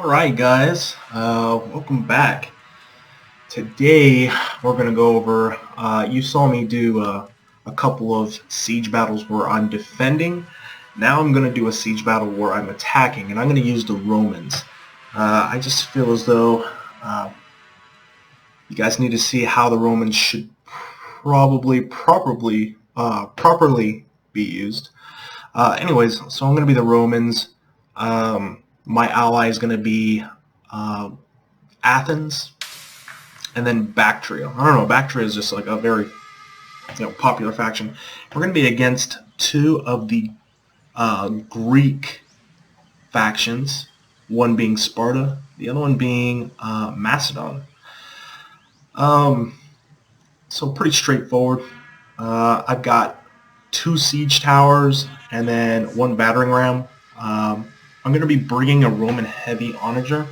Alright guys, welcome back. Today we're going to go over, you saw me do a couple of siege battles where I'm defending. Now I'm going to do a siege battle where I'm attacking, and I'm going to use the Romans. I just feel as though you guys need to see how the Romans should properly be used. Anyways, so I'm going to be the Romans. My ally is going to be Athens, and then Bactria. I don't know, Bactria is just like a very popular faction. We're going to be against two of the Greek factions, one being Sparta, the other one being Macedon. So pretty straightforward. I've got 2 siege towers and then 1 battering ram. I'm going to be bringing a Roman heavy onager,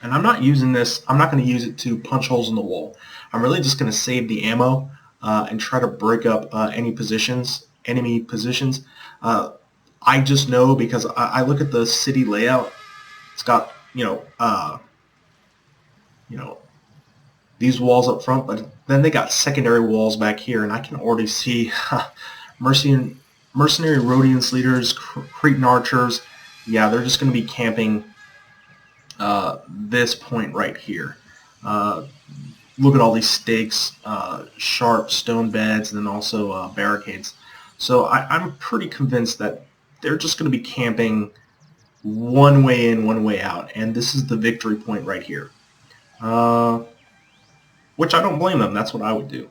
and I'm not using this. I'm not going to use it to punch holes in the wall. I'm really just going to save the ammo and try to break up enemy positions. I just know because I look at the city layout. It's got these walls up front, but then they got secondary walls back here, and I can already see mercenary Rhodian leaders, Cretan archers. Yeah, they're just going to be camping this point right here. Look at all these stakes, sharp stone beds, and then also barricades. So I'm pretty convinced that they're just going to be camping one way in, one way out, and this is the victory point right here. Which I don't blame them. That's what I would do.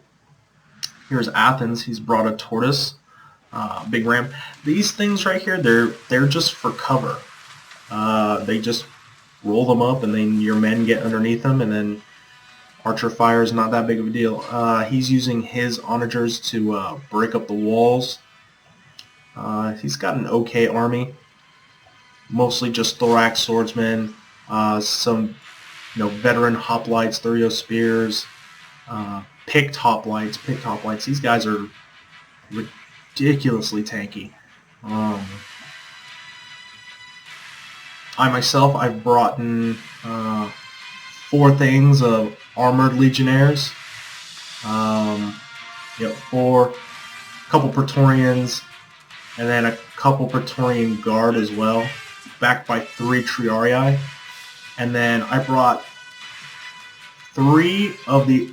Here's Athens. He's brought a tortoise. Big ram. These things right here, they're just for cover. They just roll them up, and then your men get underneath them, and then archer fire is not that big of a deal. He's using his onagers to break up the walls. He's got an okay army, mostly just thorax swordsmen, some veteran hoplites, Thurio spears, picked hoplites. These guys are ridiculously tanky. I've brought in 4 things of armored legionnaires, 4, couple Praetorians, and then a couple Praetorian guard as well, backed by 3 Triarii. And then I brought 3 of the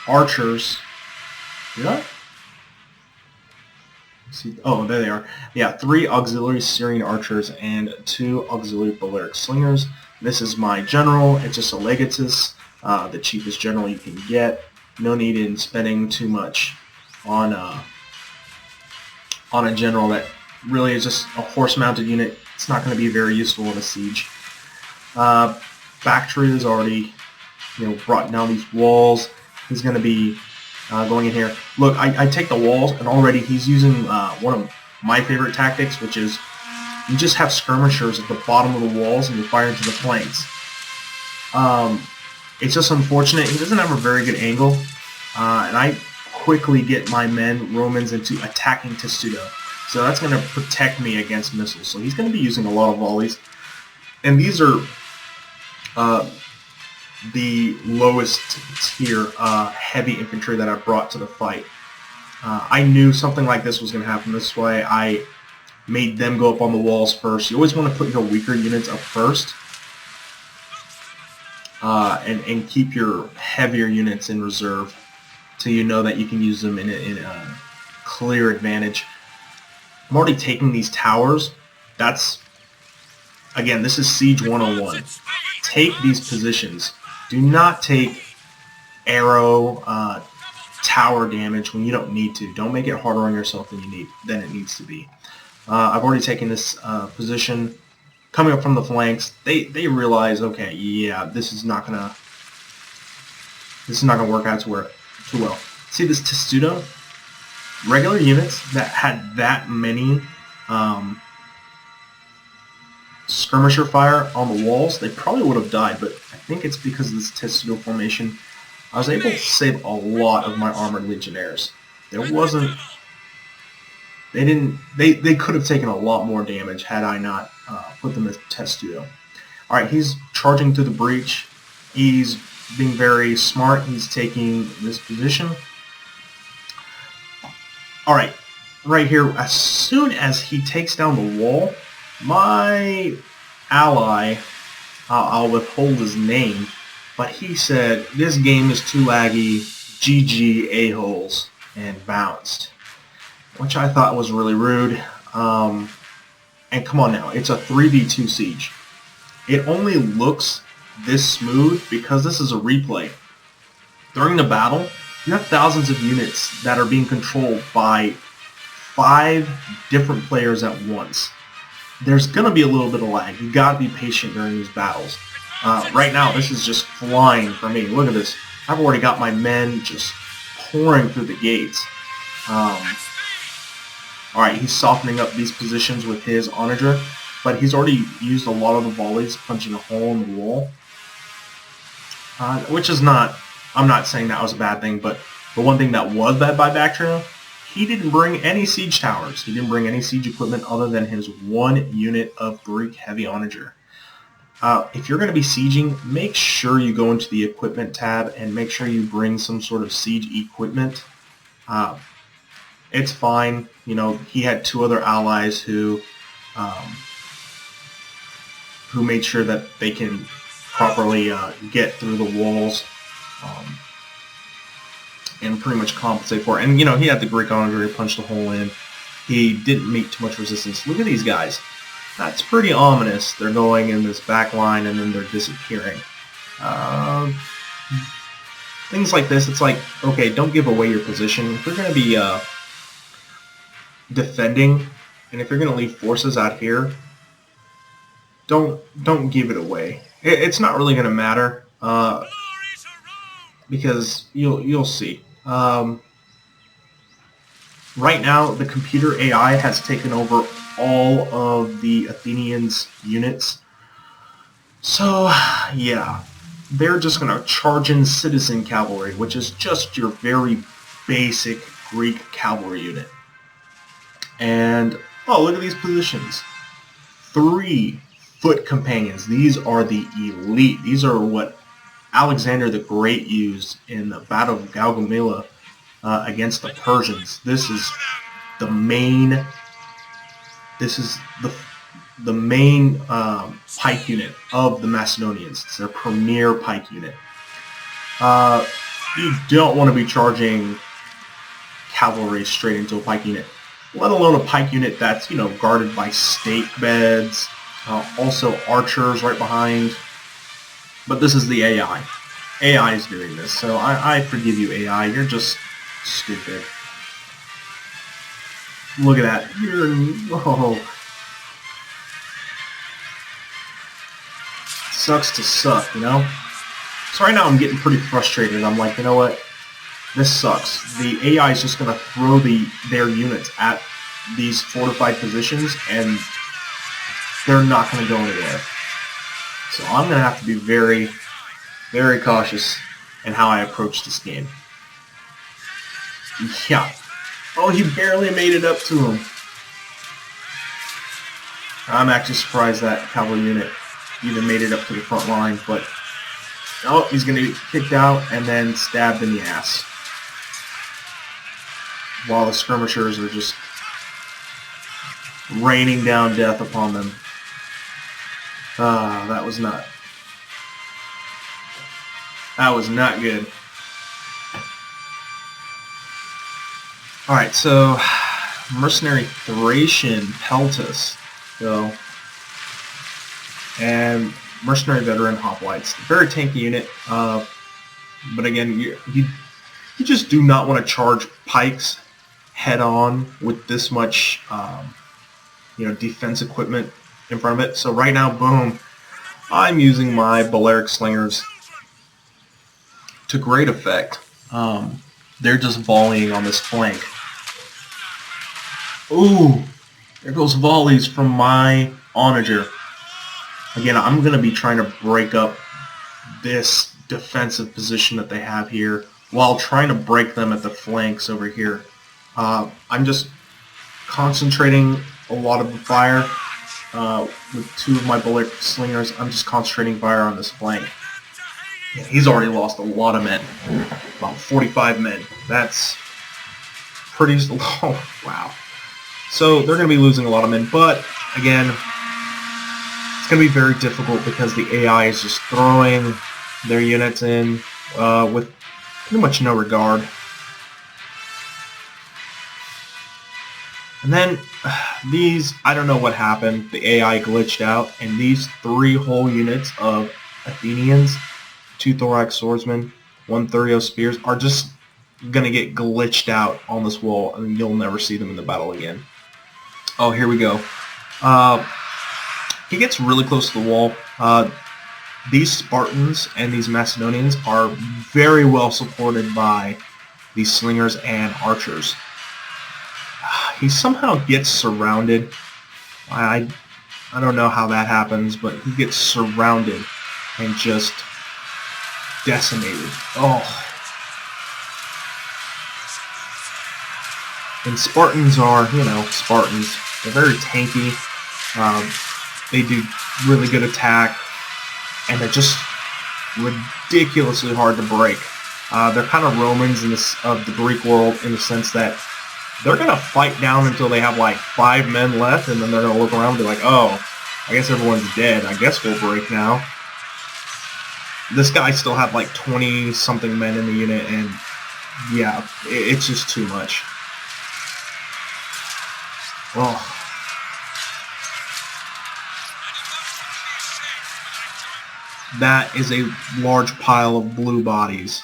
archers. Did I? See, oh, there they are. Yeah, 3 auxiliary Syrian archers and 2 auxiliary Balearic slingers. This is my general. It's just a legatus, the cheapest general you can get. No need in spending too much on a general that really is just a horse-mounted unit. It's not going to be very useful in a siege. Bactria is already, brought down these walls. He's going to be going in here. Look, I take the walls, and already he's using one of my favorite tactics, which is you just have skirmishers at the bottom of the walls, and you fire into the flanks. It's just unfortunate. He doesn't have a very good angle, and I quickly get my men, Romans, into attacking Testudo. So that's going to protect me against missiles. So he's going to be using a lot of volleys. And these are the lowest tier heavy infantry that I brought to the fight. I knew something like this was going to happen. This is why I made them go up on the walls first. You always want to put your weaker units up first, and keep your heavier units in reserve till you know that you can use them in a clear advantage. I'm already taking these towers. Again, this is Siege 101. Take these positions. Do not take arrow tower damage when you don't need to. Don't make it harder on yourself than it needs to be. I've already taken this position. Coming up from the flanks, they realize, okay, yeah, this is not gonna work out too well. See this Testudo? Regular units that had that many skirmisher fire on the walls, they probably would have died, but I think it's because of this Testudo formation. I was able to save a lot of my armored legionnaires. There wasn't They didn't. They could have taken a lot more damage had I not put them as testudo. All right, he's charging through the breach. He's being very smart. He's taking this position. All right, right here. As soon as he takes down the wall, my ally, I'll withhold his name, but he said, "This game is too laggy. GG a-holes," and bounced, which I thought was really rude. And come on now, it's a 3v2 siege. It only looks this smooth because this is a replay. During the battle, you have thousands of units that are being controlled by 5 different players at once. There's going to be a little bit of lag. You got to be patient during these battles. Right now, this is just flying for me. Look at this. I've already got my men just pouring through the gates. Alright, he's softening up these positions with his onager, but he's already used a lot of the volleys, punching a hole in the wall. Which is not, I'm not saying that was a bad thing, but the one thing that was bad by Bactrian, he didn't bring any siege towers. He didn't bring any siege equipment other than his 1 unit of Greek heavy onager. If you're going to be sieging, make sure you go into the equipment tab and make sure you bring some sort of siege equipment. It's fine. You know, he had 2 other allies who made sure that they can properly get through the walls and pretty much compensate for it. And, you know, he had the Greek onager, he punched a hole in. He didn't meet too much resistance. Look at these guys. That's pretty ominous. They're going in this back line and then they're disappearing. Things like this, it's like, okay, don't give away your position. If you're going to be defending, and if you're going to leave forces out here, don't give it away. It's not really going to matter because you'll see. Right now, the computer AI has taken over all of the Athenians' units. So, yeah, they're just going to charge in citizen cavalry, which is just your very basic Greek cavalry unit. And, oh, look at these positions. 3 foot companions. These are the elite. These are what Alexander the Great used in the Battle of Gaugamela against the Persians. This is the main. This is the main pike unit of the Macedonians. It's their premier pike unit. You don't want to be charging cavalry straight into a pike unit, let alone a pike unit that's, you know, guarded by stake beds, also archers right behind. But this is the AI. AI is doing this, so I forgive you, AI. You're just stupid. Look at that. Sucks to suck, you know? So right now I'm getting pretty frustrated. I'm like, you know what? This sucks. The AI is just going to throw their units at these fortified positions, and they're not going to go anywhere. So I'm going to have to be very, very cautious in how I approach this game. Yeah. Oh, he barely made it up to him. I'm actually surprised that cavalry unit even made it up to the front line, but oh, he's going to get kicked out and then stabbed in the ass. While the skirmishers are just raining down death upon them. That was not good. Alright, so mercenary Thracian Peltus, so, and mercenary veteran Hoplites. Very tanky unit, but again, you just do not want to charge pikes head on with this much defense equipment in front of it. So right now, boom, I'm using my Balearic Slingers to great effect. They're just volleying on this flank. Ooh, there goes volleys from my onager. Again, I'm going to be trying to break up this defensive position that they have here while trying to break them at the flanks over here. I'm just concentrating a lot of the fire with 2 of my bullet slingers. I'm just concentrating fire on this flank. Yeah, he's already lost a lot of men, about 45 men. That's pretty low. Oh, wow. So they're going to be losing a lot of men, but again, it's going to be very difficult because the AI is just throwing their units in with pretty much no regard. And then these, I don't know what happened. The AI glitched out, and these 3 whole units of Athenians, 2 thorax swordsmen, 1 thurio spears, are just going to get glitched out on this wall, and you'll never see them in the battle again. Oh, here we go. He gets really close to the wall. These Spartans and these Macedonians are very well supported by these slingers and archers. He somehow gets surrounded. I don't know how that happens, but he gets surrounded and just decimated. Oh. And Spartans are, Spartans. They're very tanky. They do really good attack, and they're just ridiculously hard to break. They're kind of Romans of the Greek world in the sense that they're going to fight down until they have like 5 men left, and then they're going to look around and be like, oh, I guess everyone's dead. I guess we'll break now. This guy still had like 20-something men in the unit, and yeah, it's just too much. Oh. That is a large pile of blue bodies.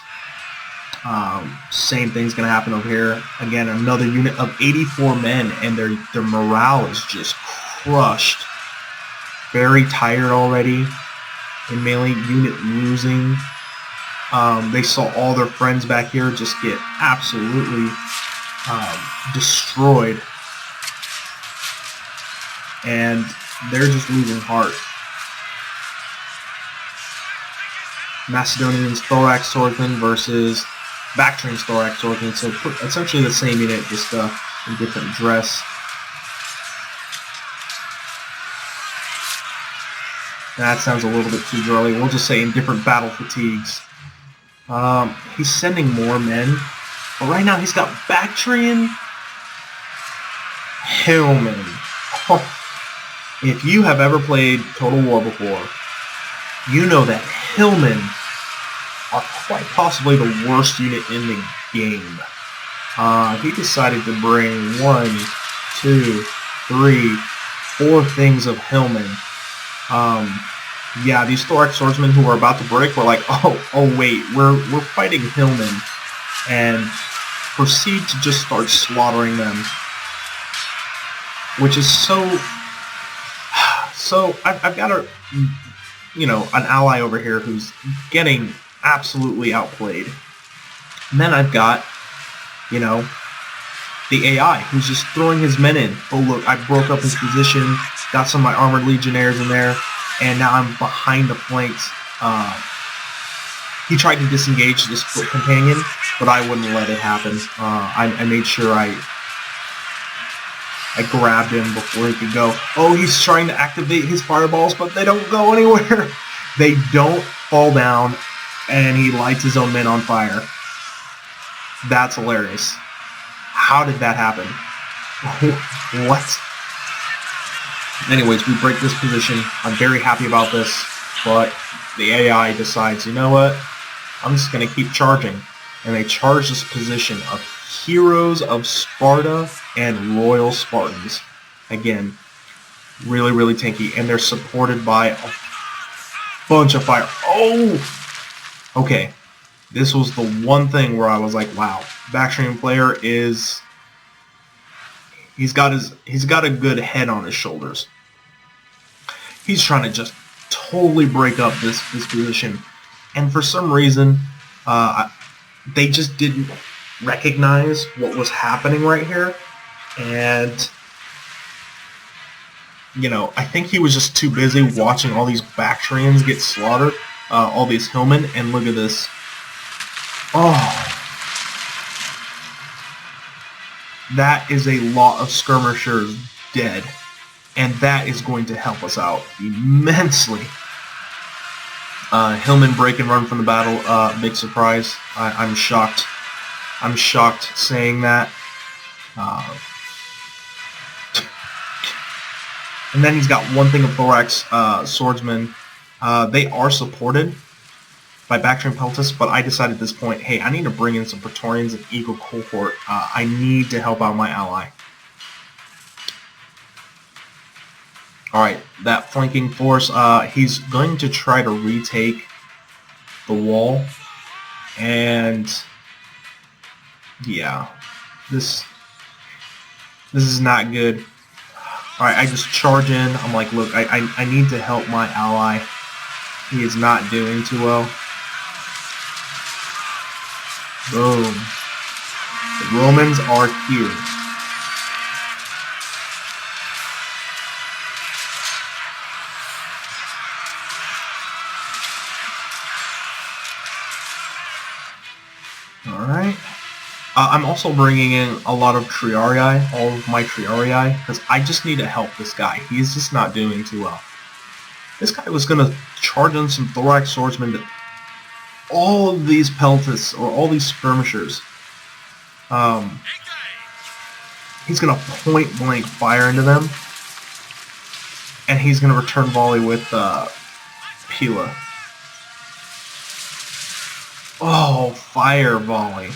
Same thing's going to happen over here. Again, another unit of 84 men, and their morale is just crushed. Very tired already. In melee, unit losing. They saw all their friends back here just get absolutely destroyed. And they're just losing heart. Macedonians thorax swordsman versus Bactrian thorax swordsman. So essentially the same unit, just in different dress. That sounds a little bit too girly. We'll just say in different battle fatigues. He's sending more men. But right now he's got Bactrian Hillman. Oh. If you have ever played Total War before, you know that Hillmen are quite possibly the worst unit in the game. He decided to bring 1, 2, 3, 4 things of Hillmen. Yeah, these thorax swordsmen who are about to break were like, oh wait, we're fighting Hillmen, and proceed to just start slaughtering them, which is so. I've got an ally over here who's getting absolutely outplayed, and then I've got, the AI who's just throwing his men in. Oh look, I broke up his position, got some of my armored legionnaires in there, and now I'm behind the flanks. He tried to disengage this foot companion, but I wouldn't let it happen. I made sure I grabbed him before he could go. Oh, he's trying to activate his fireballs, but they don't go anywhere. They don't fall down, and he lights his own men on fire. That's hilarious. How did that happen? What? Anyways, we break this position. I'm very happy about this, but the AI decides, you know what? I'm just going to keep charging. And they charge this position of heroes of Sparta and royal Spartans. Again, really, really tanky. And they're supported by a bunch of fire. Oh! Okay. This was the one thing where I was like, wow. Bactrian player is... He's got a good head on his shoulders. He's trying to just totally break up this position. And for some reason, they just didn't recognize what was happening right here. And, I think he was just too busy watching all these Bactrians get slaughtered, all these Hillmen, and look at this. Oh. that is a lot of skirmishers dead. And that is going to help us out immensely. Hillman break and run from the battle. Big surprise. I'm shocked. I'm shocked saying that. And then he's got one thing of thorax swordsman. They are supported by Bactrian Peltas, but I decided at this point, hey, I need to bring in some Praetorians and Eagle cohort. I need to help out my ally. Alright, that flanking force, he's going to try to retake the wall. And yeah, this is not good. Alright, I just charge in. I'm like, look, I need to help my ally. He is not doing too well. Boom. The Romans are here. Alright. I'm also bringing in a lot of Triarii, all of my Triarii, because I just need to help this guy. He's just not doing too well. This guy was going to charge in some Thorax Swordsmen to all of these Peltas, or all these skirmishers. He's going to point blank fire into them, and he's going to return volley with Pila. Oh, fire volley.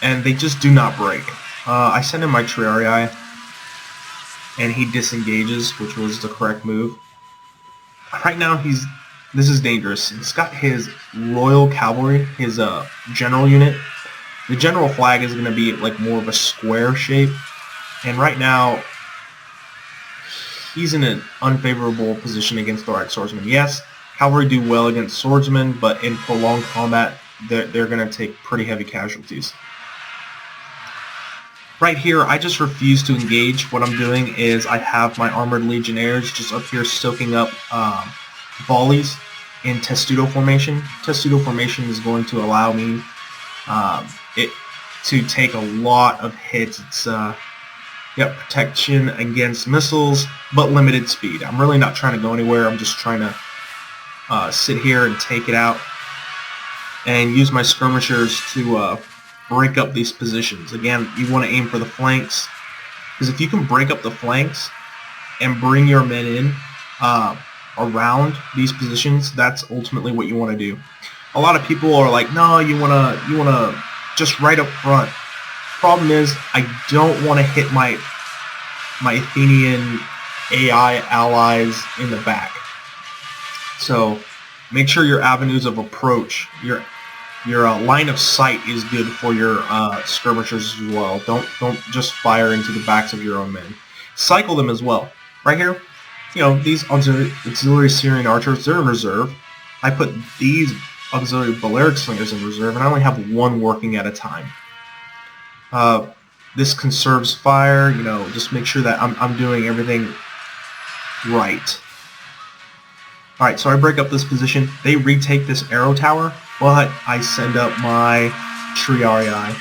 And they just do not break. I send in my Triarii, and he disengages, which was the correct move. Right now, this is dangerous. He's got his Royal Cavalry, his general unit. The general flag is going to be like more of a square shape, and right now, he's in an unfavorable position against Thorax Swordsmen. Yes, cavalry do well against swordsmen, but in prolonged combat, they're going to take pretty heavy casualties. Right here, I just refuse to engage. What I'm doing is I have my armored legionnaires just up here soaking up volleys in testudo formation. Testudo formation is going to allow me to take a lot of hits. It's protection against missiles, but limited speed. I'm really not trying to go anywhere. I'm just trying to sit here and take it out and use my skirmishers to break up these positions. Again, you want to aim for the flanks, because if you can break up the flanks and bring your men in around these positions, that's ultimately what you want to do. A lot of people are like, no, you want to just right up front. Problem is, I don't want to hit my Athenian AI allies in the back. So make sure your avenues of approach, your line of sight is good for your skirmishers as well. Don't just fire into the backs of your own men. Cycle them as well. Right here, these auxiliary Syrian archers, they're in reserve. I put these auxiliary Balearic slingers in reserve, and I only have one working at a time. This conserves fire. Just make sure that I'm doing everything right. All right, so I break up this position. They retake this arrow tower, but I send up my Triarii.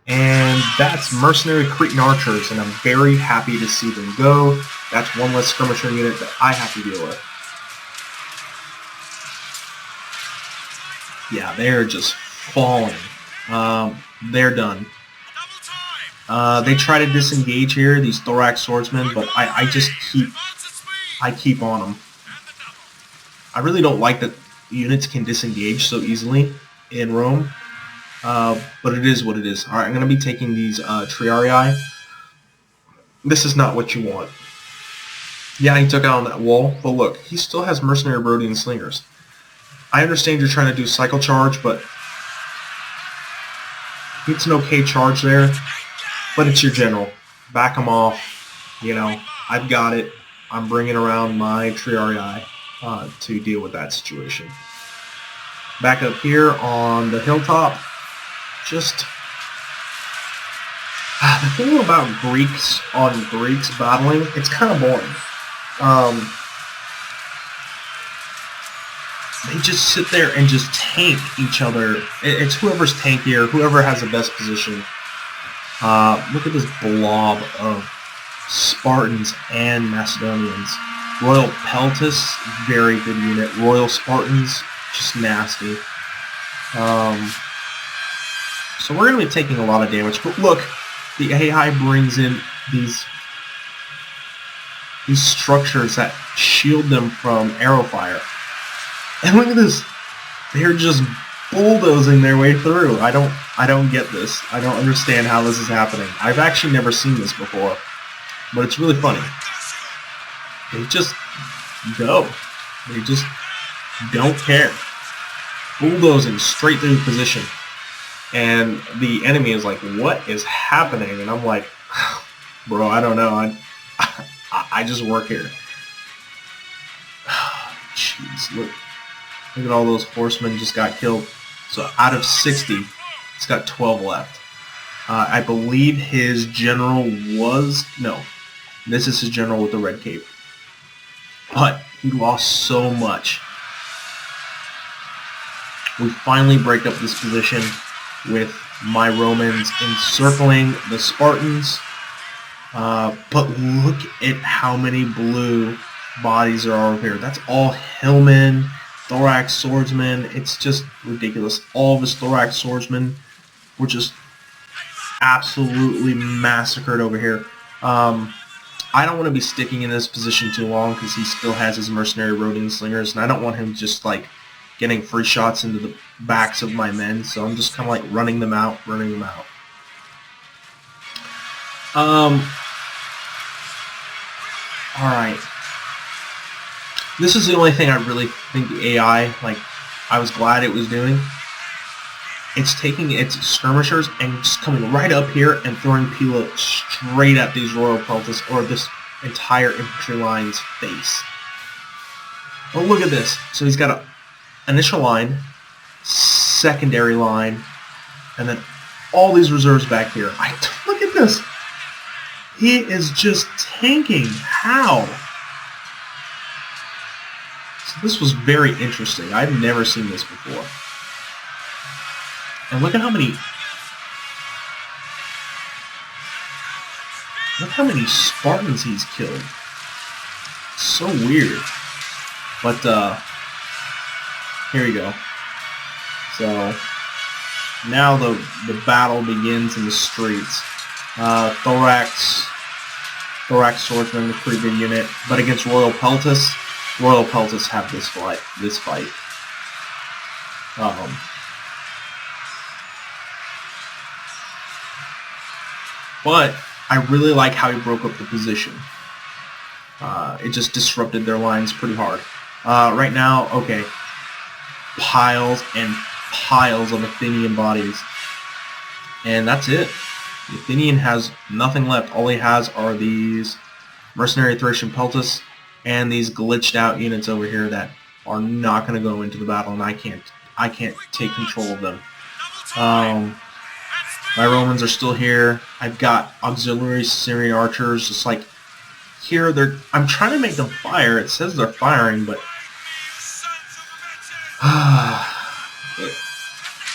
And that's mercenary Cretan archers, and I'm very happy to see them go. That's one less skirmisher unit that I have to deal with. Yeah, they're just falling. They're done. They try to disengage here, these Thorax swordsmen, but I just keep on them. I really don't like that units can disengage so easily in Rome, but it is what it is. Alright, I'm going to be taking these Triarii. This is not what you want. Yeah, he took out on that wall, but look, he still has mercenary Rhodian slingers. I understand you're trying to do cycle charge, but it's an okay charge there, but it's your general. Back him off. I've got it. I'm bringing around my Triarii to deal with that situation. Back up here on the hilltop, just the thing about Greeks on Greeks battling, it's kind of boring. they just sit there and just tank each other. It's whoever's tankier, whoever has the best position. Look at this blob of Spartans and Macedonians. Royal Peltis, very good unit. Royal Spartans, just nasty. So we're going to be taking a lot of damage. But look, the AI brings in these structures that shield them from arrow fire. And look at this. They're just bulldozing their way through. I don't get this. I don't understand how this is happening. I've actually never seen this before. But it's really funny. They just go. They just don't care. Bulldozing straight through the position. And the enemy is like, what is happening? And I'm like, bro, I don't know. I just work here. Jeez, look at all those horsemen just got killed. So out of 60, it's got 12 left. I believe his general was... No, this is his general with the red cape. But he lost so much. We finally break up this position with my Romans encircling the Spartans. But look at how many blue bodies there are over here. That's all hillmen, thorax swordsmen. It's just ridiculous. All of his thorax swordsmen were just absolutely massacred over here. I don't want to be sticking in this position too long because he still has his mercenary rodent slingers, and I don't want him just like getting free shots into the backs of my men. So I'm just kind of like running them out. Alright. This is the only thing I really think the AI, like, I was glad it was doing. It's taking its skirmishers and just coming right up here and throwing Pila straight at these Royal Peltis or this entire infantry line's face. Oh, look at this. So he's got an initial line, secondary line, and then all these reserves back here. Look at this. He is just tanking. How? So this was very interesting. I've never seen this before. And look at how many Spartans he's killed. It's so weird. But here we go. So now the battle begins in the streets. Thorax swordsman, a pretty good unit, but against Royal Peltis have this fight. But I really like how he broke up the position. It just disrupted their lines pretty hard. Right now, okay, piles and piles of Athenian bodies, and that's it. The Athenian has nothing left. All he has are these mercenary Thracian Peltis and these glitched out units over here that are not going to go into the battle, and I can't take control of them. My Romans are still here. I've got auxiliary Syrian archers just like here. I'm trying to make them fire. It says they're firing, but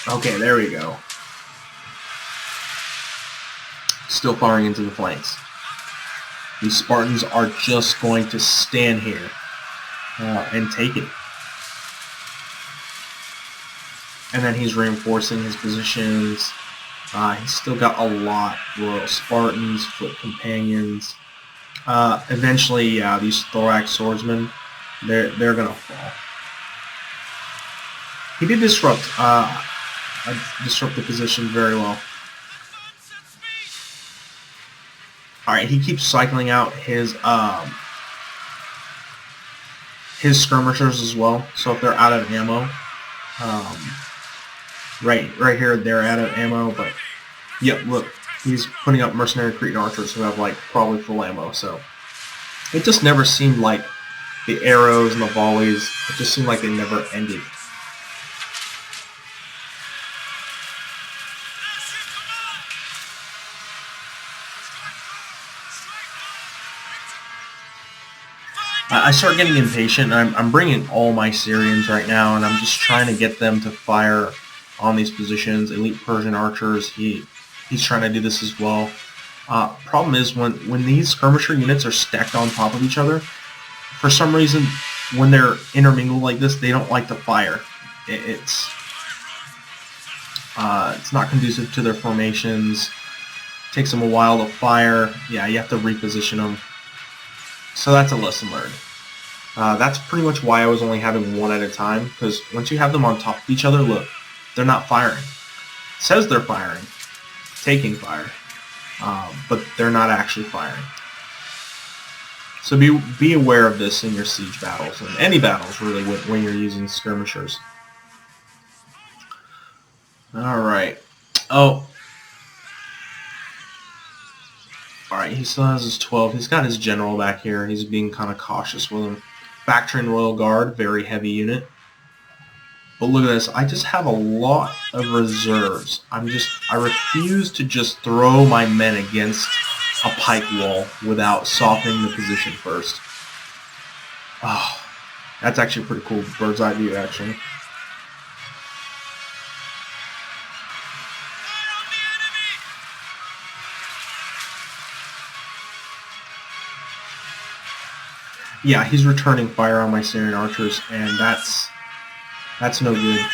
okay, there we go. Still firing into the flanks. These Spartans are just going to stand here and take it. And then he's reinforcing his positions. He's still got a lot. Royal Spartans, foot companions. Eventually, yeah, these thorax swordsmen, they're gonna fall. He did disrupt the position very well. Alright, he keeps cycling out his skirmishers as well. So if they're out of ammo, right here they're out of ammo. But yep, look, he's putting up mercenary Cretan archers who have like probably full ammo. So it just never seemed like the arrows and the volleys. It just seemed like they never ended. I start getting impatient. I'm bringing all my Syrians right now, and I'm just trying to get them to fire on these positions. Elite Persian archers, he's trying to do this as well. Problem is when these skirmisher units are stacked on top of each other, for some reason, when they're intermingled like this, they don't like to fire. It's not conducive to their formations. Takes them a while to fire. Yeah, you have to reposition them. So that's a lesson learned. That's pretty much why I was only having one at a time, because once you have them on top of each other, look, they're not firing. It says they're firing, taking fire, but they're not actually firing. So be aware of this in your siege battles, and any battles really when you're using skirmishers. Alright. Oh. Alright, he still has his 12. He's got his general back here. He's being kind of cautious with him. Bactrian Royal Guard, very heavy unit. But look at this. I just have a lot of reserves. I refuse to just throw my men against a pike wall without softening the position first. Oh, that's actually pretty cool. Bird's eye view, actually. Yeah, he's returning fire on my Syrian archers, and that's no good.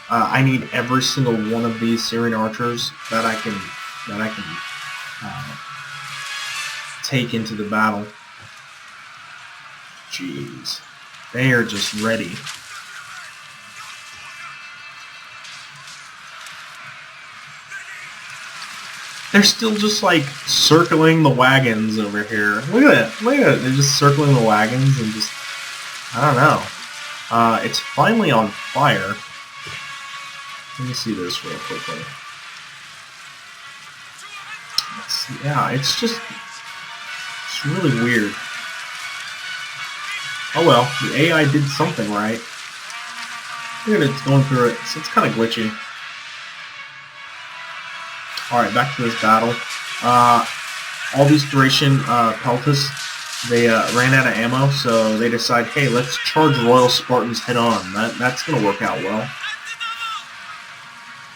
I need every single one of these Syrian archers that I can take into the battle. Jeez, they are just ready. They're still just like circling the wagons over here. Look at it. Look at it. They're just circling the wagons and just, I don't know. It's finally on fire. Let me see this real quickly. Yeah, it's really weird. Oh well, the AI did something right. Look at it, it's going through it. So it's kind of glitchy. Alright, back to this battle. All these Thracian Peltas, they ran out of ammo, so they decide, hey, let's charge Royal Spartans head on. That's going to work out well.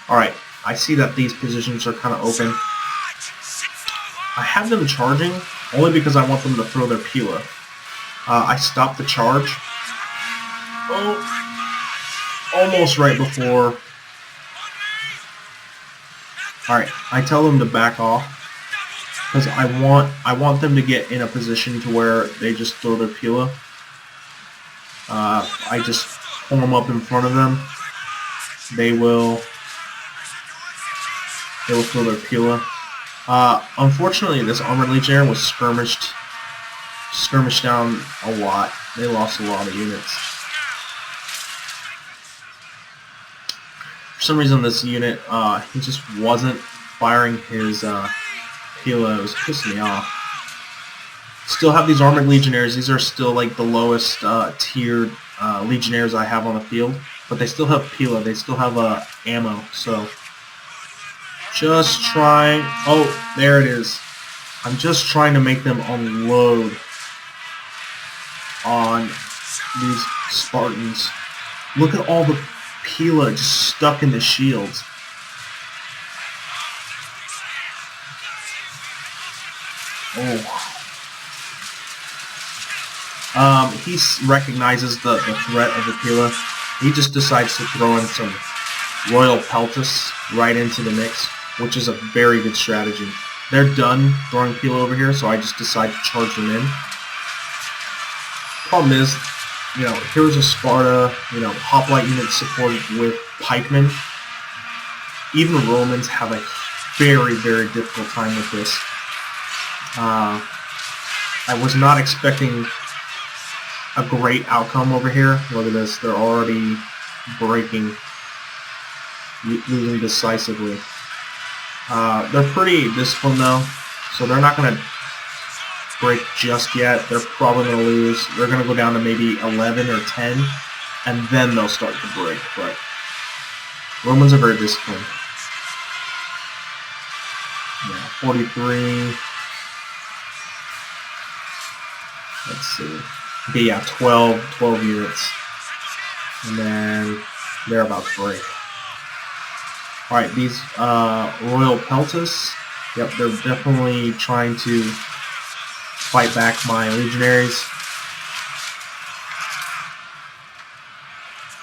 Alright, I see that these positions are kind of open. I have them charging only because I want them to throw their Pila. I stopped the charge. Oh, almost right before. Alright, I tell them to back off because I want them to get in a position to where they just throw their Pila. I just pull them up in front of them. They will throw their Pila. Unfortunately, this armored legionnaire was skirmished down a lot. They lost a lot of units. For some reason, this unit, he just wasn't firing his Pila. It was pissing me off. Still have these armored legionnaires. These are still like the lowest tiered legionnaires I have on the field, but they still have Pila. They still have ammo. So just trying. Oh, there it is. I'm just trying to make them unload on these Spartans. Look at all the Pila just stuck in the shields. Oh. He recognizes the threat of the Pila. He just decides to throw in some Royal Peltas right into the mix, which is a very good strategy. They're done throwing Pila over here, so I just decide to charge them in. Problem is, here's a Sparta, hoplite unit supported with pikemen. Even Romans have a very, very difficult time with this. I was not expecting a great outcome over here. Look at this. They're already breaking, losing decisively. They're pretty disciplined though, so they're not going to break just yet. They're probably going to lose. They're going to go down to maybe 11 or 10, and then they'll start to break. But Romans are very disciplined. Yeah, 43. Let's see. Okay, yeah, 12 units. And then they're about to break. Alright, these Royal Peltas, yep, they're definitely trying to fight back my legionaries.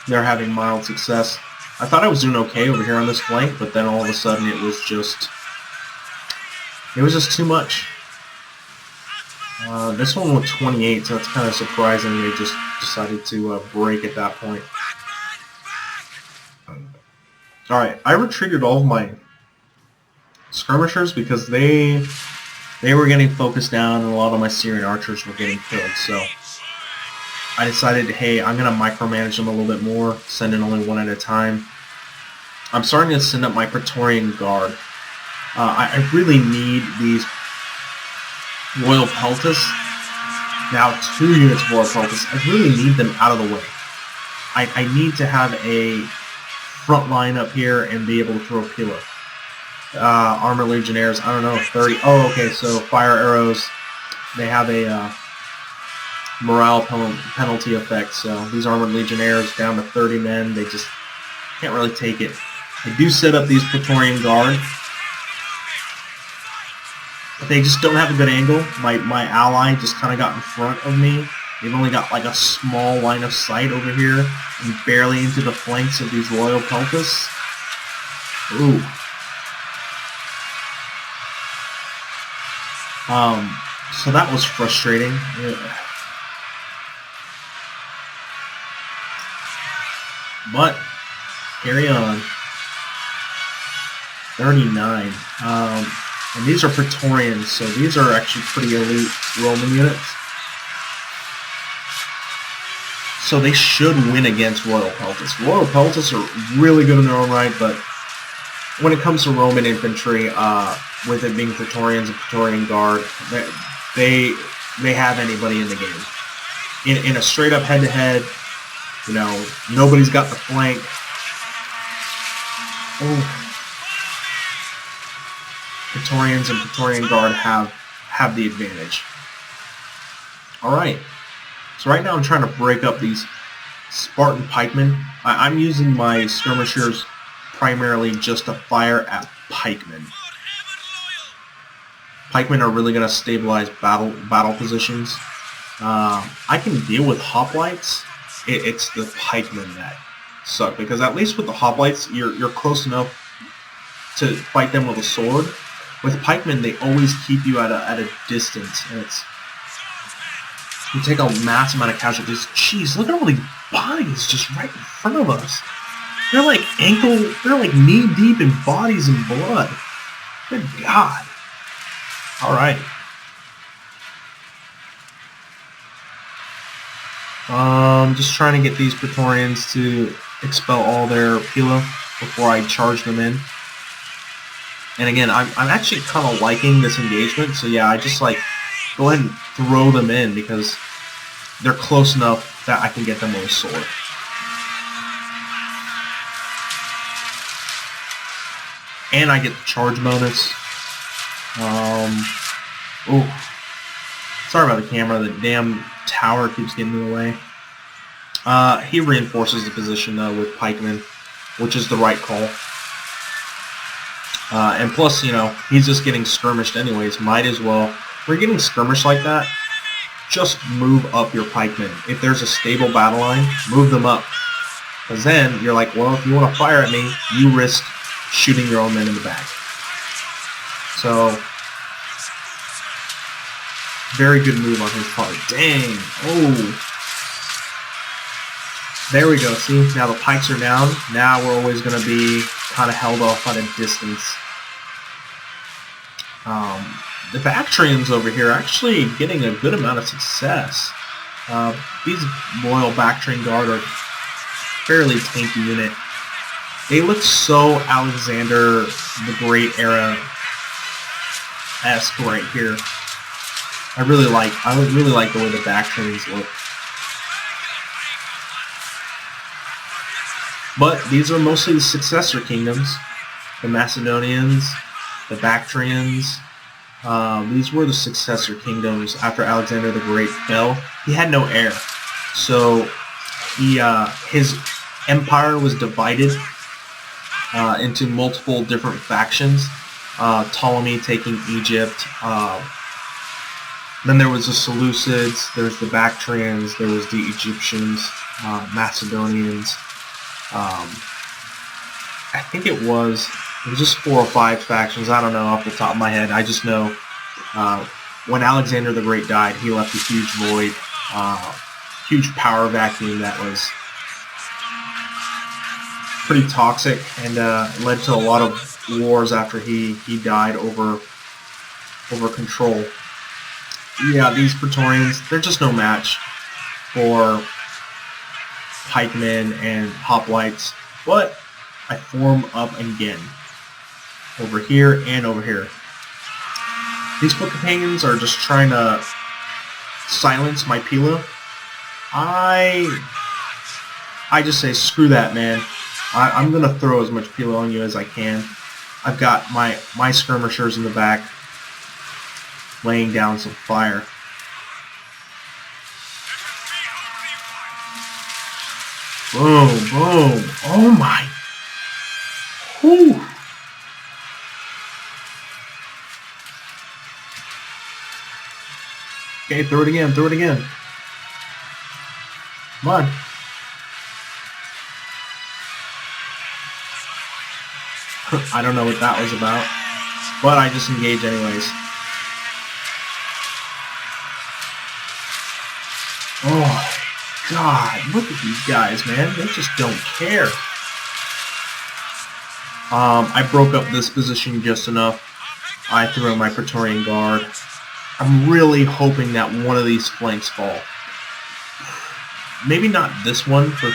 They're having mild success. I thought I was doing okay over here on this flank, but then all of a sudden it was just too much. This one with 28, so that's kind of surprising. They just decided to break at that point. Alright, I retreated all of my skirmishers because they were getting focused down and a lot of my Syrian archers were getting killed. So I decided, hey, I'm going to micromanage them a little bit more, send in only one at a time. I'm starting to send up my Praetorian Guard. I really need these Royal Peltas. Now 2 units of Royal Peltas. I really need them out of the way. I need to have a front line up here and be able to throw Pila. Armored Legionnaires, I don't know, 30. Oh, okay, so fire arrows, they have a morale penalty effect. So these Armored Legionnaires down to 30 men, they just can't really take it. I do set up these Praetorian Guard, but they just don't have a good angle. My ally just kind of got in front of me. They've only got like a small line of sight over here and barely into the flanks of these Royal Peltas. Ooh. So that was frustrating. Yeah. But carry on. 39. And these are Praetorians, so these are actually pretty elite Roman units. So they should win against Royal Peltas. Royal Peltas are really good in their own right, but when it comes to Roman infantry, with it being Praetorians and Praetorian Guard, they have anybody in the game. In a straight-up head-to-head, you know, nobody's got the flank. Oh. Praetorians and Praetorian Guard have the advantage. Alright. So right now I'm trying to break up these Spartan pikemen. I'm using my skirmishers primarily just to fire at pikemen. Pikemen are really going to stabilize battle positions. I can deal with hoplites. It's the pikemen that suck, because at least with the hoplites you're close enough to fight them with a sword. With pikemen, they always keep you at a distance, and you take a massive amount of casualties. Jeez, look at all these bodies just right in front of us. They're like knee deep in bodies and blood. Good God. Alright. Just trying to get these Praetorians to expel all their Pila before I charge them in. And again, I'm actually kind of liking this engagement, so yeah, I just like go ahead and throw them in because they're close enough that I can get them with a sword. And I get the charge bonus. Oh, sorry about the camera. The damn tower keeps getting in the way. He reinforces the position though with pikemen, which is the right call. And plus, you know, he's just getting skirmished anyways. Might as well. If we're getting skirmished like that, just move up your pikemen. If there's a stable battle line, move them up. Because then you're like, well, if you want to fire at me, you risk shooting your own men in the back. So, very good move on his part. Dang. Oh. There we go. See, now the pikes are down. Now we're always going to be kind of held off at a distance. The Bactrians over here are actually getting a good amount of success. These Royal Bactrian Guard are fairly tanky unit. They look so Alexander the Great era-esque right here. I really like the way the Bactrians look. But these are mostly the successor kingdoms. The Macedonians, the Bactrians, These were the successor kingdoms after Alexander the Great fell. He had no heir, so his empire was divided into multiple different factions. Ptolemy taking Egypt. Then there was the Seleucids, there was the Bactrians, there was the Egyptians, Macedonians. I think it was just 4 or 5 factions. I don't know off the top of my head. I just know when Alexander the Great died, he left a huge void, huge power vacuum that was pretty toxic and led to a lot of wars after he died over control. Yeah, these Praetorians, they're just no match for pikemen and hoplites, but I form up again over here and over here. These foot companions are just trying to silence my Pila. I just say screw that, man. I'm gonna throw as much Pila on you as I can. I've got my skirmishers in the back laying down some fire. Boom, boom. Oh my. Whew. Okay, throw it again, throw it again. Come on. I don't know what that was about, but I just engaged anyways. Oh, God, look at these guys, man. They just don't care. I broke up this position just enough. I threw in my Praetorian Guard. I'm really hoping that one of these flanks fall. Maybe not this one per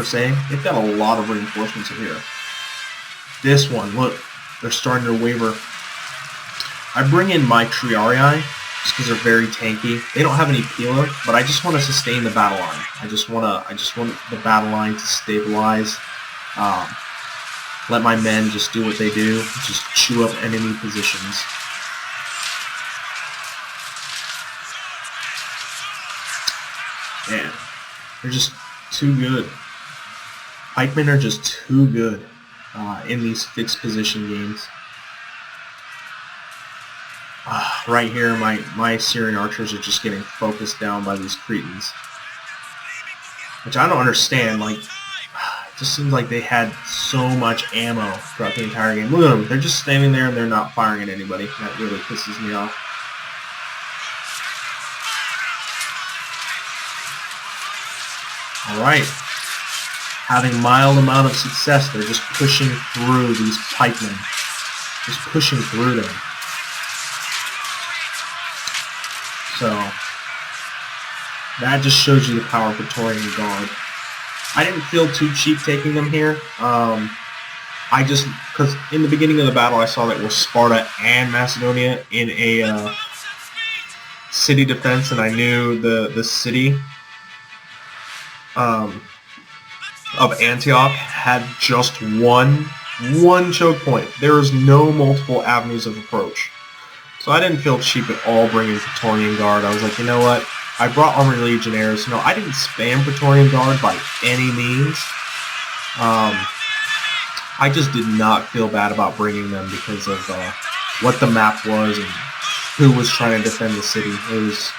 se. They've got a lot of reinforcements in here. This one, look, they're starting to waver. I bring in my Triarii just because they're very tanky. They don't have any Pila, but I just want to sustain the battle line. I just want the battle line to stabilize. Let my men just do what they do, just chew up enemy positions. Man, they're just too good. Pikemen are just too good in these fixed position games. Right here, my Syrian archers are just getting focused down by these Cretans, which I don't understand. Like, it just seems like they had so much ammo throughout the entire game. Look at them; they're just standing there and they're not firing at anybody. That really pisses me off. All right, having mild amount of success, they're just pushing through these pikemen, just pushing through them. So that just shows you the power of Praetorian Guard. I didn't feel too cheap taking them here. Because in the beginning of the battle I saw that it was Sparta and Macedonia in a city defense, and I knew the city of Antioch had just one choke point. There was no multiple avenues of approach. So I didn't feel cheap at all bringing Praetorian Guard. I was like, you know what? I brought Armored Legionnaires. No, I didn't spam Praetorian Guard by any means. I just did not feel bad about bringing them because of what the map was and who was trying to defend the city. It was...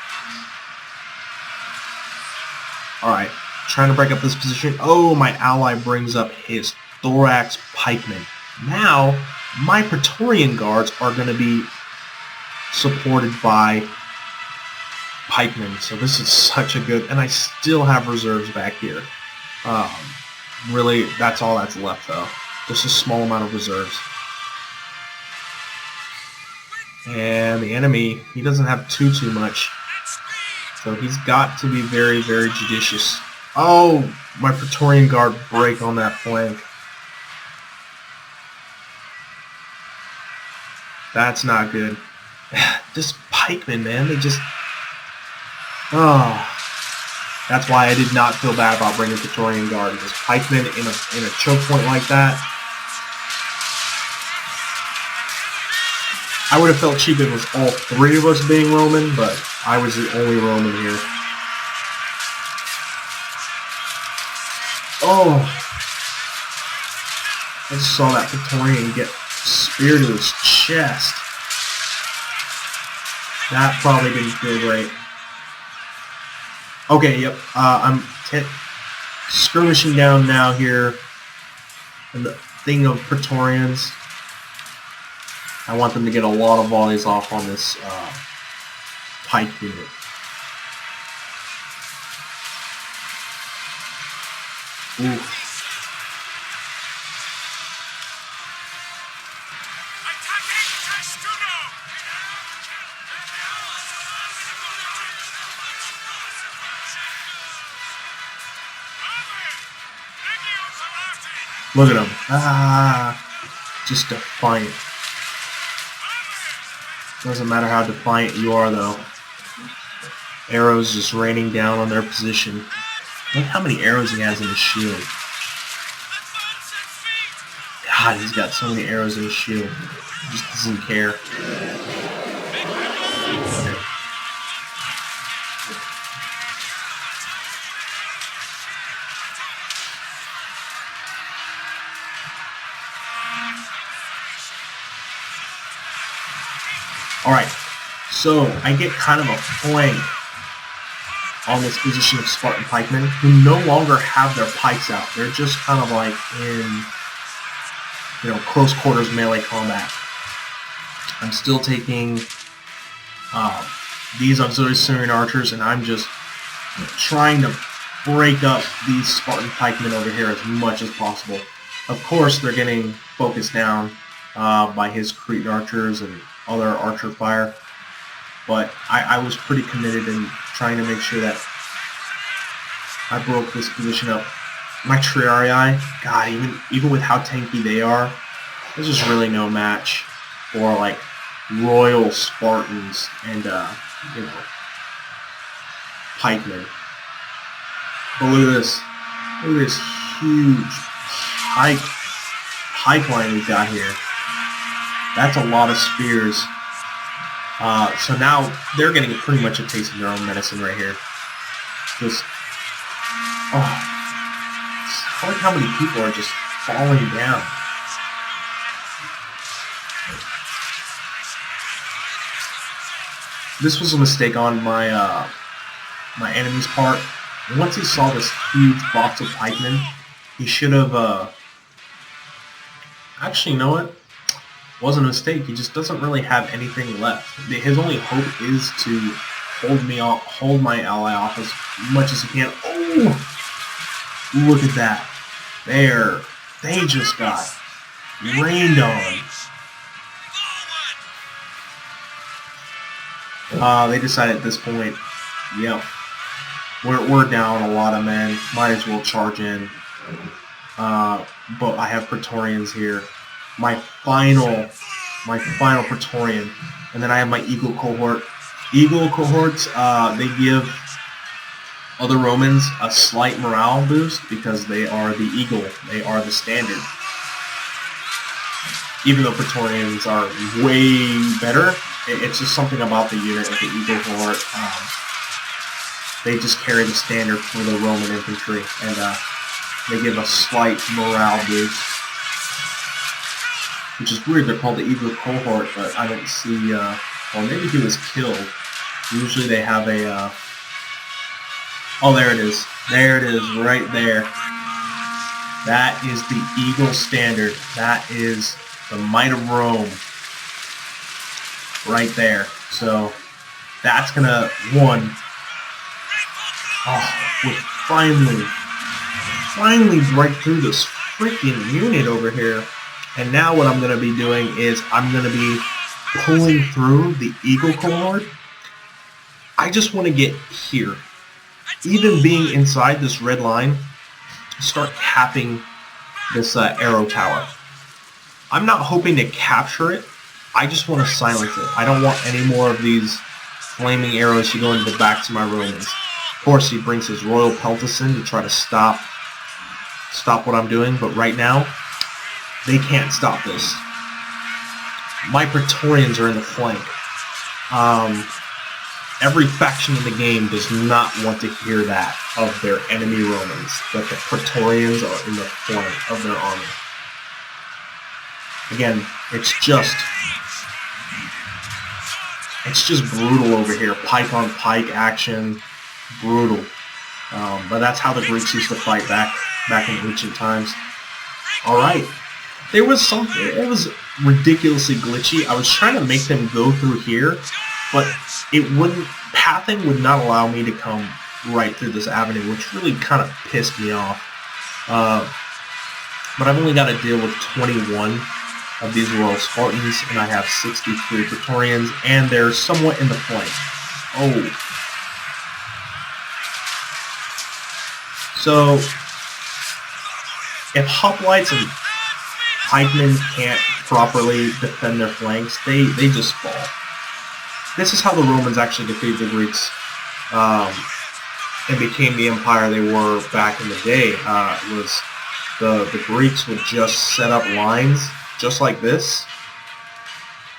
Alright, trying to break up this position. Oh, my ally brings up his Thorax Pikemen. Now, my Praetorian Guards are going to be supported by pikemen, so this is such a good, and I still have reserves back here. Really, that's all that's left though, just a small amount of reserves. And the enemy, he doesn't have too much, so he's got to be very, very judicious. Oh, my Praetorian Guard break on that flank. That's not good. Just pikemen, man. They just... Oh. That's why I did not feel bad about bringing Praetorian Guard. Just pikemen in a choke point like that. I would have felt cheap if it was all three of us being Roman, but I was the only Roman here. Oh! I just saw that Praetorian get speared to his chest. That probably didn't feel great. Okay, yep. I'm skirmishing down now here in the thing of Praetorians. I want them to get a lot of volleys off on this pike unit. Ooh. Look at him. Just defiant. Doesn't matter how defiant you are, though. Arrows just raining down on their position. Look how many arrows he has in his shield. God, he's got so many arrows in his shield. He just doesn't care. Alright, so I get kind of a flank on this position of Spartan pikemen who no longer have their pikes out. They're just kind of like in, close quarters melee combat. I'm still taking these auxiliary Syrian archers, and I'm just trying to break up these Spartan pikemen over here as much as possible. Of course, they're getting focused down by his Cretan archers and other archer fire, but I was pretty committed in trying to make sure that I broke this position up. My Triarii, God, even with how tanky they are, there's just really no match for like royal Spartans and pikemen. But look at this huge pike line we've got here. That's a lot of spears. So now they're getting pretty much a taste of their own medicine right here. Just, I like how many people are just falling down. This was a mistake on my my enemy's part. Once he saw this huge box of pikemen, he should have. Actually, you know what? Wasn't a mistake. He just doesn't really have anything left. His only hope is to hold my ally off as much as he can. Oh, look at that! They just got rained on. They decided at this point, yep, we're down a lot of men. Might as well charge in. But I have Praetorians here. My final Praetorian, and then I have my Eagle cohort. Eagle cohorts, they give other Romans a slight morale boost because they are the Eagle. They are the standard. Even though Praetorians are way better, it's just something about the unit of the Eagle cohort. They just carry the standard for the Roman infantry, and they give a slight morale boost. Which is weird, they're called the Eagle cohort, but I don't see, well, maybe he was killed. Usually they have a, oh, there it is. There it is, right there. That is the Eagle standard. That is the might of Rome. Right there. So, that's gonna, we finally break through this freaking unit over here. And now what I'm going to be doing is I'm going to be pulling through the Eagle cohort. I just want to get here. Even being inside this red line, start capping this arrow tower. I'm not hoping to capture it. I just want to silence it. I don't want any more of these flaming arrows to go into the backs of my Romans. Of course, he brings his royal peltasts in to try to stop what I'm doing, but right now, they can't stop this. My Praetorians are in the flank. Every faction in the game does not want to hear that of their enemy Romans, that the Praetorians are in the flank of their army. Again, it's just brutal over here. Pike on pike action, brutal. But that's how the Greeks used to fight back in ancient times. All right, it was ridiculously glitchy. I was trying to make them go through here, but pathing would not allow me to come right through this avenue, which really kind of pissed me off. But I've only got to deal with 21 of these Royal Spartans, and I have 63 Praetorians, and they're somewhat in the flank. Oh. So, if hoplites and pikemen can't properly defend their flanks, they just fall. This is how the Romans actually defeated the Greeks and became the empire they were back in the day. Was the Greeks would just set up lines just like this,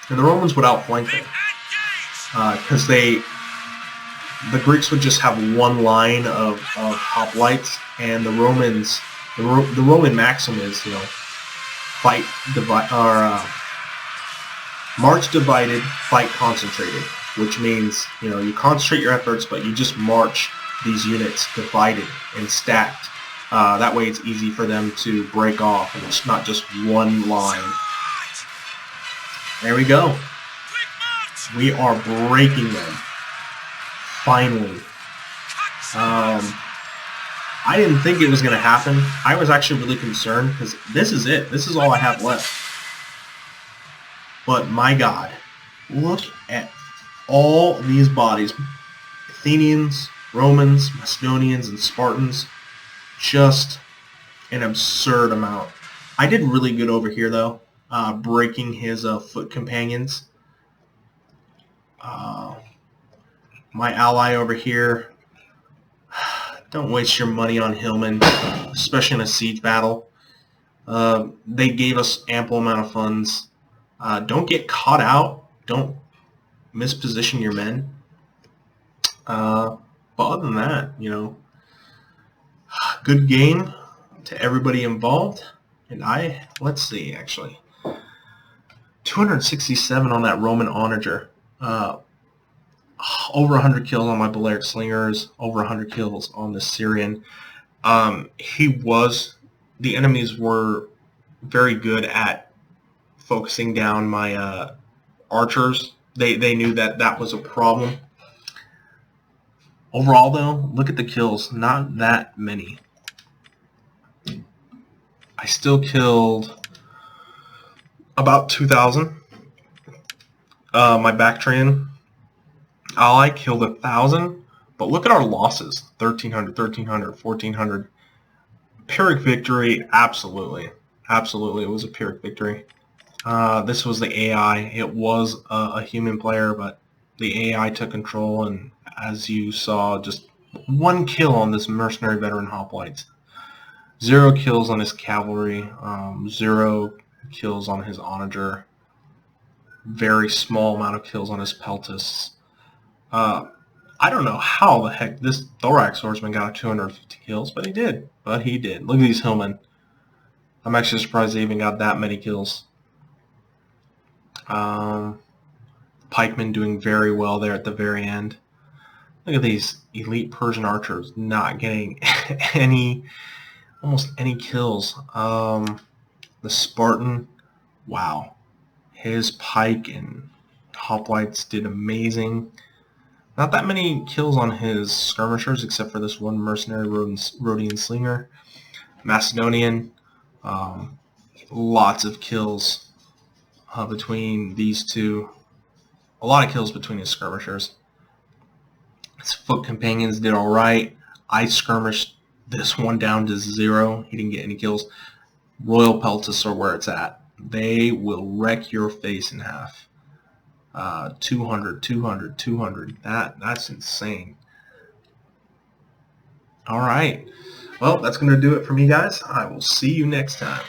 and the Romans would outflank them because the Greeks would just have one line of hoplites, and the Romans, the Roman maxim is, fight divide or march divided, fight concentrated, which means you concentrate your efforts, but you just march these units divided and stacked. That way it's easy for them to break off, and it's not just one line. There we go. We are breaking them. Finally. I didn't think it was going to happen. I was actually really concerned because this is it. This is all I have left. But my God, look at all these bodies. Athenians, Romans, Macedonians, and Spartans. Just an absurd amount. I did really good over here, though, breaking his foot companions. My ally over here, don't waste your money on hillmen, especially in a siege battle. They gave us ample amount of funds. Don't get caught out. Don't misposition your men. But other than that, good game to everybody involved. And let's see, actually. 267 on that Roman onager. Over 100 kills on my Balearic slingers. Over 100 kills on the Syrian. The enemies were very good at focusing down my archers. They knew that was a problem. Overall, though, look at the kills. Not that many. I still killed about 2,000. My Bactrian ally killed 1,000. But look at our losses. 1,300, 1,300, 1,400. Pyrrhic victory, absolutely. Absolutely, it was a Pyrrhic victory. This was the AI. It was a human player, but the AI took control, and as you saw, just one kill on this mercenary veteran hoplites. 0 kills on his cavalry. 0 kills on his onager. Very small amount of kills on his peltasts. I don't know how the heck this thorax swordsman got 250 kills, but he did. Look at these hillmen. I'm actually surprised they even got that many kills. Pikemen doing very well there at the very end. Look at these elite Persian archers not getting almost any kills. The Spartan, wow. His pike and hoplites did amazing. Not that many kills on his skirmishers, except for this one mercenary Rhodian slinger. Macedonian, lots of kills between these two. A lot of kills between his skirmishers. His foot companions did all right. I skirmished this one down to 0. He didn't get any kills. Royal peltasts are where it's at. They will wreck your face in half. 200, 200, 200. That's insane. All right. Well, that's going to do it for me, guys. I will see you next time.